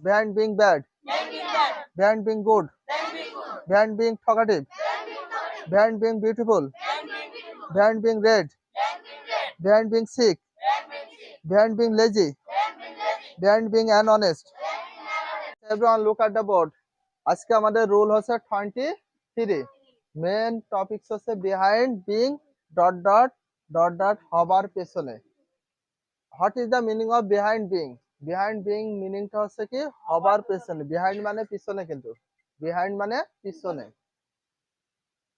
behind being bad, behind being good, behind being talkative, behind being beautiful, behind being red, behind being sick, behind being lazy, behind being honest. Everyone look at the board. আজকে আমাদের rule হচ্ছে 23। Main topics হচ্ছে behind being dot dot dot dot হবার পেছনে। What is the meaning of behind being? Behind being মিনিংটা হচ্ছে কি হবার পেছনে। বিহাইন্ড মানে পিছনে, কিন্তু বিহাইন্ড মানে পিছনে।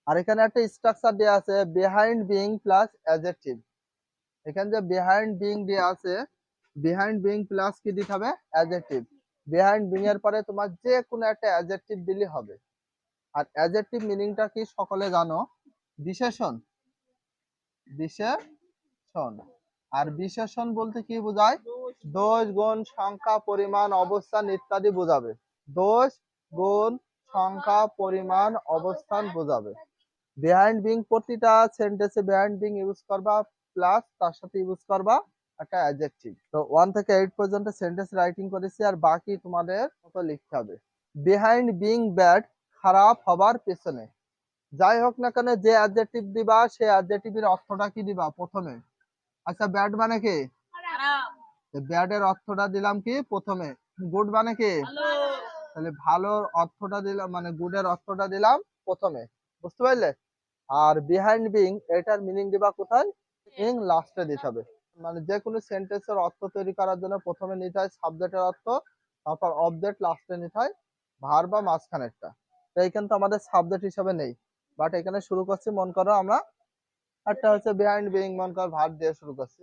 আর এখানে একটা স্ট্রাকচার দেওয়া আছে বিহাইন্ড বিং প্লাস অ্যাডজেক্টিভ। এখানে যে বিহাইন্ড বিং দেওয়া আছে, বিহাইন্ড বিং প্লাস কি দিতে হবে? অ্যাডজেক্টিভ। বিহাইন্ড বিং এর পরে তোমার যে কোনো একটা অ্যাডজেক্টিভ দিলে হবে। আর অ্যাডজেক্টিভ মিনিংটা কি সকলে জানো? বিশেষণ। বিশেষণ। আর বিশেষণ বলতে কি বোঝায়? দোষ, গুণ, সংখ্যা, পরিমাণ, অবস্থান ইত্যাদি বোঝাবে। দোষ, গুণ, সংখ্যা, পরিমাণ, অবস্থান বোঝাবে। বিহাইন্ড বিং প্রতিটা সেন্টেন্সে বিহাইন্ড বিং ইউজ করবা, প্লাস তার সাথে ইউজ করবা একটা অ্যাডজেক্টিভ। তো 1 থেকে 8 পর্যন্ত সেন্টেন্স রাইটিং করেছি, আর বাকি তোমাদের মতো লিখতে হবে। বিহাইন্ড বিং ব্যাড, খারাপ হবার পেছনে। যাই হোক না কেন যে অ্যাডজেক্টিভ দিবা সেই অ্যাডজেক্টিভের অর্থটা কি দিবা প্রথমে। আচ্ছা, ব্যাড মানে কি? ব্যাড এর অর্থটা দিলাম কি প্রথমে। গুড মানে কি? তাহলে ভালোর অর্থটা দিলাম, মানে গুড এর অর্থটা দিলাম প্রথমে। বুঝতে পারলে? আর বিহাইন্ড বিং এটার মিনিং দিবা কোথায়? ইং লাস্টে দিতে হবে। মানে যে কোনো সেন্টেন্সের অর্থ তৈরি করার জন্য প্রথমে নিতে হয় সাবজেক্টের অর্থ, তারপর অবজেক্ট লাস্টে নিতে হয়, ভার্ব বা মাঝখানেরটা। তো এইখানে তো আমাদের সাবজেক্ট হিসাবে নেই, বাট এখানে শুরু করছি মন করো আমরা একটা হচ্ছে বিহাইন্ড বিং, মন করো ভার্ব দিয়ে শুরু করছি।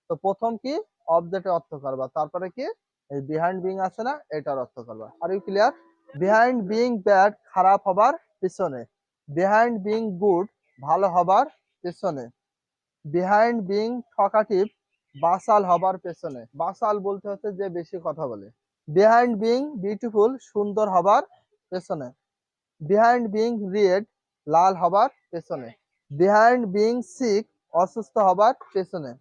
তো প্রথম কি অবজেক্টের অর্থ করবা, তারপরে কি এই বিহাইন্ড বিং আছে না এটার অর্থ করবা। Are you clear? Behind being bad, খারাপ হবার পিছনে। বিহাইন্ড বিং গুড, ভালো হবার পেছনে। বিহাইন্ড বিং টকাটিভ, বাচাল হবার পেছনে। বাচাল বলতে হচ্ছে যে বেশি কথা বলে। বিহাইন্ড বিং বিউটিফুল, সুন্দর হবার পেছনে। বিহাইন্ড বিং রেড, লাল হবার পেছনে। বিহাইন্ড বিং সিক, অসুস্থ হবার পেছনে।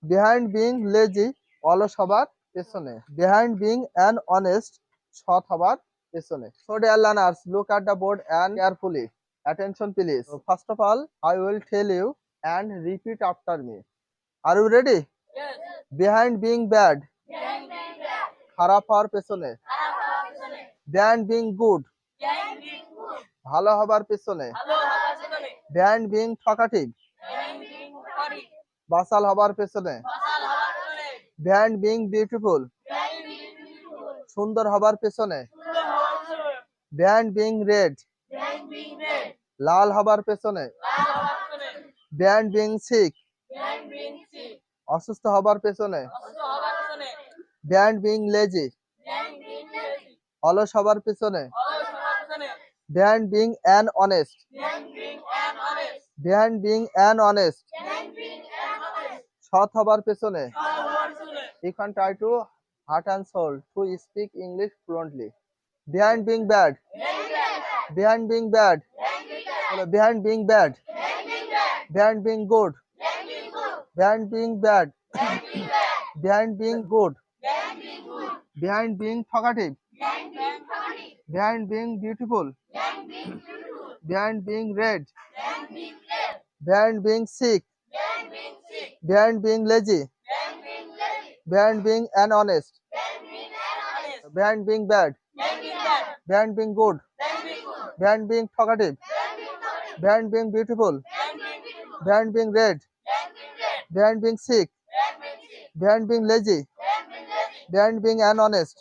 বিহাইন্ড বিং লেজি, অলস হবার পেছনে। বিহাইন্ড বিং অ্যান অনেস্ট, সৎ হবার পেছনে। So dear learners, look at the board and carefully. Attention please. So first of all, I will tell you and repeat after me. Are you ready? Yes. Behind being bad, খারাপ হওয়ার পেছনে। Behind being good, ভালো হবার পেছনে। Behind being talkative, বাচাল হবার পেছনে। Behind being beautiful, সুন্দর হবার পেছনে। Behind being red, লাল হবার পেছনে। Behind being sick, অসুস্থ হবার পেছনে। Behind being lazy, অলস হবার পেছনে। Behind being an honest, behind being an honest, সৎ হবার পেছনে। You can try to heart and soul to speak English fluently. Behind being bad, behind being bad, behind being bad, behind being good, behind being bad, behind being good, behind being talkative, behind being beautiful, behind being red, behind being sick, behind being lazy, behind being honest, behind being bad, behind being good, behind being talkative, behind being beautiful, behind being red, behind being sick, behind being lazy, behind being honest,